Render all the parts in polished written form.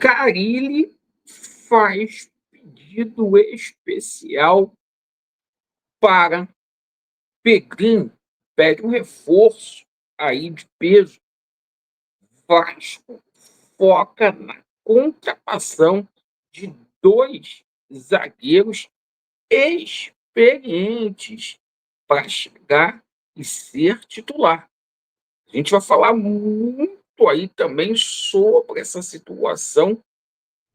Carille faz pedido especial para Pedrinho, pede um reforço aí de peso. Vasco foca na contratação de dois zagueiros experientes para chegar e ser titular. A gente vai falar muito aí também sobre essa situação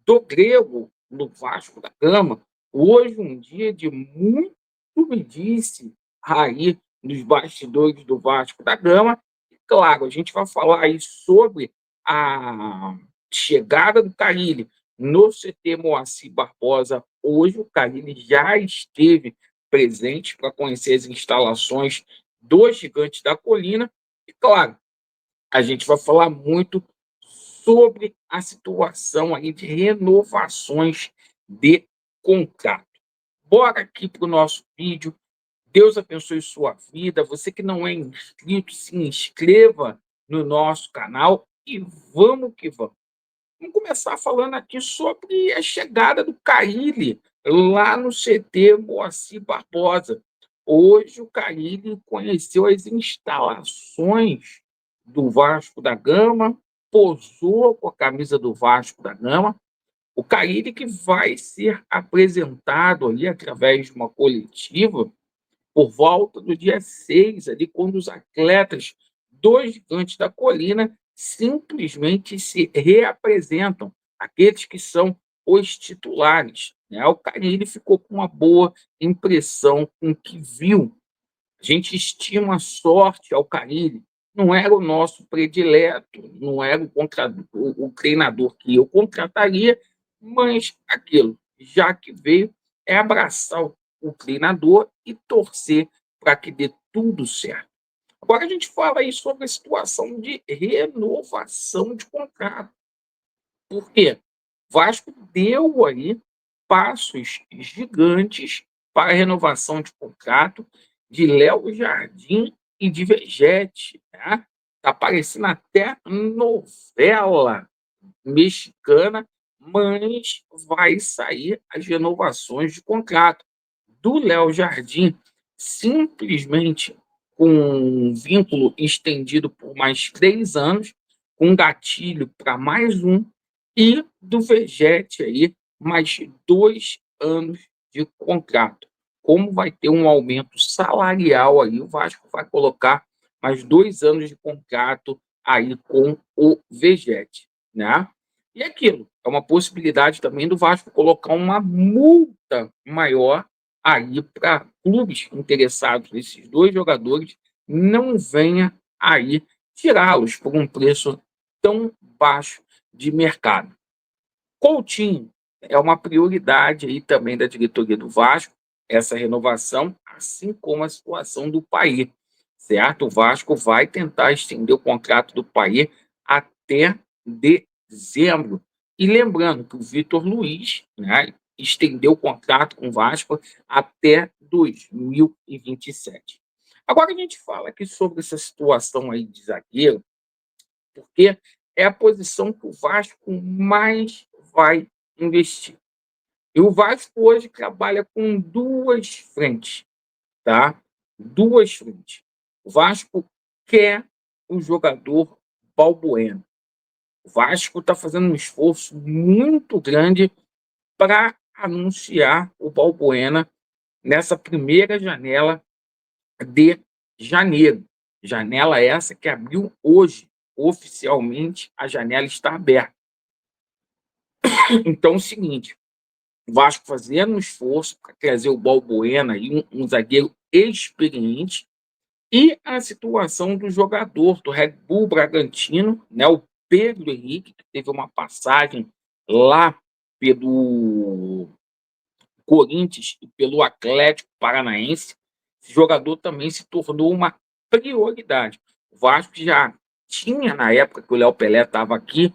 do Grego no Vasco da Gama. Hoje, um dia de muito me disse aí nos bastidores do Vasco da Gama. E, claro, a gente vai falar aí sobre a chegada do Carille no CT Moacir Barbosa. Hoje, o Carille já esteve presente para conhecer as instalações dos Gigantes da Colina. E, claro, a gente vai falar muito sobre a situação aí de renovações de contrato. Bora aqui para o nosso vídeo. Deus abençoe sua vida. Você que não é inscrito, se inscreva no nosso canal e vamos que vamos. Vamos começar falando aqui sobre a chegada do Carille lá no CT Moacir Barbosa. Hoje o Carille conheceu as instalações do Vasco da Gama, posou com a camisa do Vasco da Gama. O Carille que vai ser apresentado ali através de uma coletiva por volta do dia 6, ali, quando os atletas dos Gigantes da Colina simplesmente se reapresentam, aqueles que são os titulares. Né? O Carille ficou com uma boa impressão com o que viu. A gente estima sorte ao Carille. Não era o nosso predileto, não era o treinador que eu contrataria, mas aquilo, já que veio, é abraçar o treinador e torcer para que dê tudo certo. Agora a gente fala aí sobre a situação de renovação de contrato. Por quê? Vasco deu aí passos gigantes para a renovação de contrato de Léo Jardim e de Vegete. Né? Tá parecendo até novela mexicana, mas vai sair as renovações de contrato do Léo Jardim, simplesmente com um vínculo estendido por mais 3 anos, com gatilho para mais um, e do Vegete aí, mais 2 anos de contrato. Como vai ter um aumento salarial aí, o Vasco vai colocar mais 2 anos de contrato aí com o Vegete, né? E aquilo, é uma possibilidade também do Vasco colocar uma multa maior aí para clubes interessados nesses dois jogadores não venha aí tirá-los por um preço tão baixo de mercado. Coutinho é uma prioridade aí também da diretoria do Vasco, essa renovação, assim como a situação do Payet, certo? O Vasco vai tentar estender o contrato do Payet até dezembro. E lembrando que o Vitor Luiz, né, estendeu o contrato com o Vasco até 2027. Agora a gente fala aqui sobre essa situação aí de zagueiro, porque é a posição que o Vasco mais vai investir. E o Vasco hoje trabalha com duas frentes, tá? Duas frentes. O Vasco quer o jogador Balbuena. O Vasco está fazendo um esforço muito grande para anunciar o Balbuena nessa primeira janela de janeiro. Janela essa que abriu hoje. Oficialmente, a janela está aberta. Então, é o seguinte, o Vasco fazendo um esforço para trazer o Balbuena, e um zagueiro experiente, e a situação do jogador do Red Bull Bragantino, né, o Pedro Henrique, que teve uma passagem lá pelo Corinthians e pelo Atlético Paranaense. Esse jogador também se tornou uma prioridade. O Vasco já tinha, na época que o Léo Pelé estava aqui,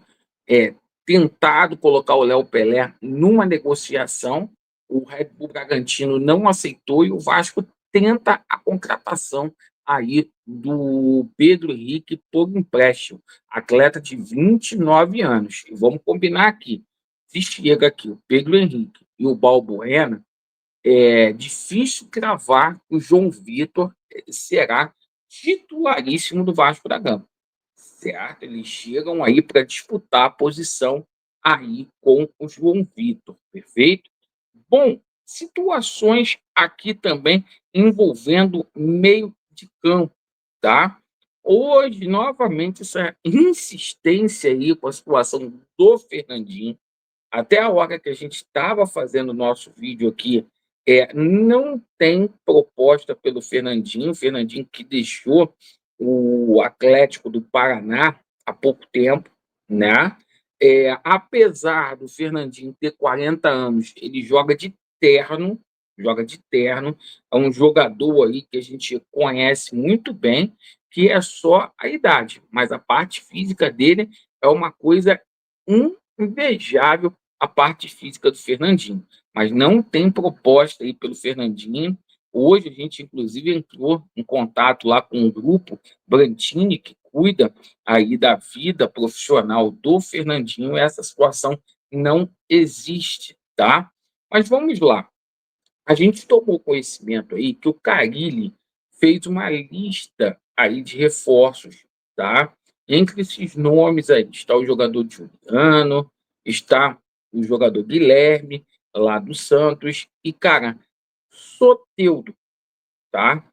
tentado colocar o Léo Pelé numa negociação. O Red Bull Bragantino não aceitou e o Vasco tenta a contratação aí do Pedro Henrique por empréstimo, atleta de 29 anos. E vamos combinar aqui, se chega aqui o Pedro Henrique e o Balbuena, é difícil cravar que o João Vitor será titularíssimo do Vasco da Gama, certo? Eles chegam aí para disputar a posição aí com o João Vitor, perfeito? Bom, situações aqui também envolvendo meio de campo, tá? Hoje, novamente, essa insistência aí com a situação do Fernandinho, até a hora que a gente estava fazendo o nosso vídeo aqui, não tem proposta pelo Fernandinho, o Fernandinho que deixou o Atlético do Paraná há pouco tempo, né? Apesar do Fernandinho ter 40 anos, ele joga de terno, é um jogador aí que a gente conhece muito bem, que é só a idade, mas a parte física dele é uma coisa invejável, a parte física do Fernandinho, mas não tem proposta aí pelo Fernandinho. Hoje a gente, inclusive, entrou em contato lá com o grupo Brantini, que cuida aí da vida profissional do Fernandinho, essa situação não existe, tá? Mas vamos lá. A gente tomou conhecimento aí que o Carille fez uma lista aí de reforços, tá? Entre esses nomes aí está o jogador Juliano, está o jogador Guilherme, lá do Santos, e, cara, Soteldo, tá?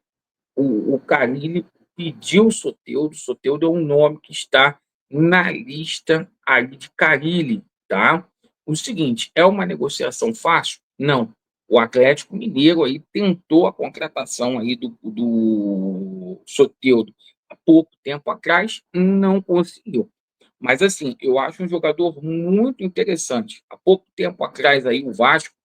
O Carille pediu Soteldo. Soteldo é um nome que está na lista ali de Carille, tá? O seguinte, é uma negociação fácil? Não. O Atlético Mineiro aí tentou a contratação aí do Soteldo há pouco tempo atrás, não conseguiu. Mas assim, eu acho um jogador muito interessante. Há pouco tempo atrás aí o Vasco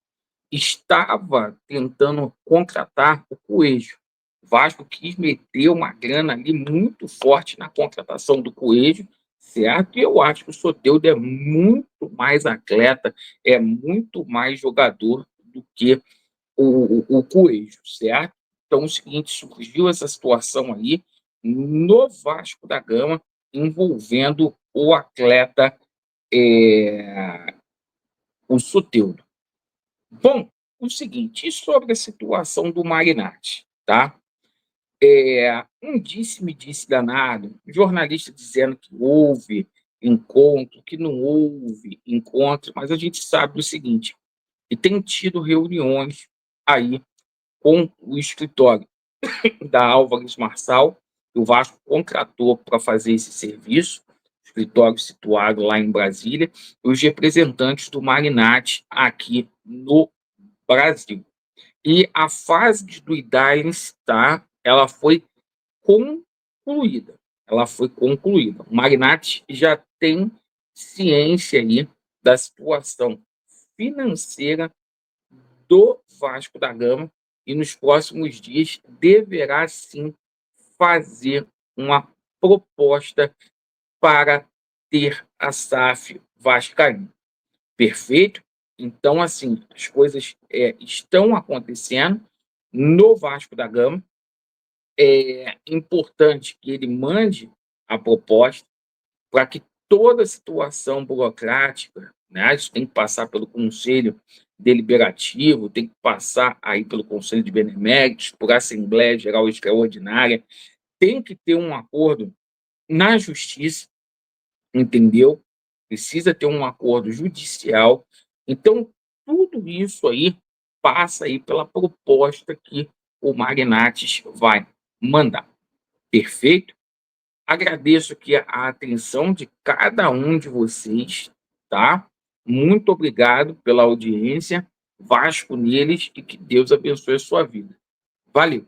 estava tentando contratar o Coelho. O Vasco quis meter uma grana ali muito forte na contratação do Coelho, certo? E eu acho que o Soteldo é muito mais atleta, é muito mais jogador do que o Coelho, certo? Então, é o seguinte, surgiu essa situação aí no Vasco da Gama envolvendo o atleta, é, o Soteldo. Bom, o seguinte, e sobre a situação do Marinatti, tá? Um disse-me-disse danado, jornalista dizendo que houve encontro, que não houve encontro, mas a gente sabe o seguinte, que tem tido reuniões aí com o escritório da Álvares Marçal, que o Vasco contratou para fazer esse serviço, escritório situado lá em Brasília, e os representantes do Marinatti aqui no Brasil. E a fase de due diligence, tá? Ela foi concluída. Ela foi concluída. O Magnati já tem ciência aí da situação financeira do Vasco da Gama e nos próximos dias deverá sim fazer uma proposta para ter a SAF vascaína. Perfeito? Então, assim, as coisas estão acontecendo no Vasco da Gama. É importante que ele mande a proposta para que toda a situação burocrática, né, isso tem que passar pelo Conselho Deliberativo, tem que passar aí pelo Conselho de Beneméritos, por Assembleia Geral Extraordinária, tem que ter um acordo na Justiça, entendeu? Precisa ter um acordo judicial. Então, tudo isso aí passa aí pela proposta que o Magnates vai mandar. Perfeito? Agradeço aqui a atenção de cada um de vocês, tá? Muito obrigado pela audiência. Vasco neles e que Deus abençoe a sua vida. Valeu!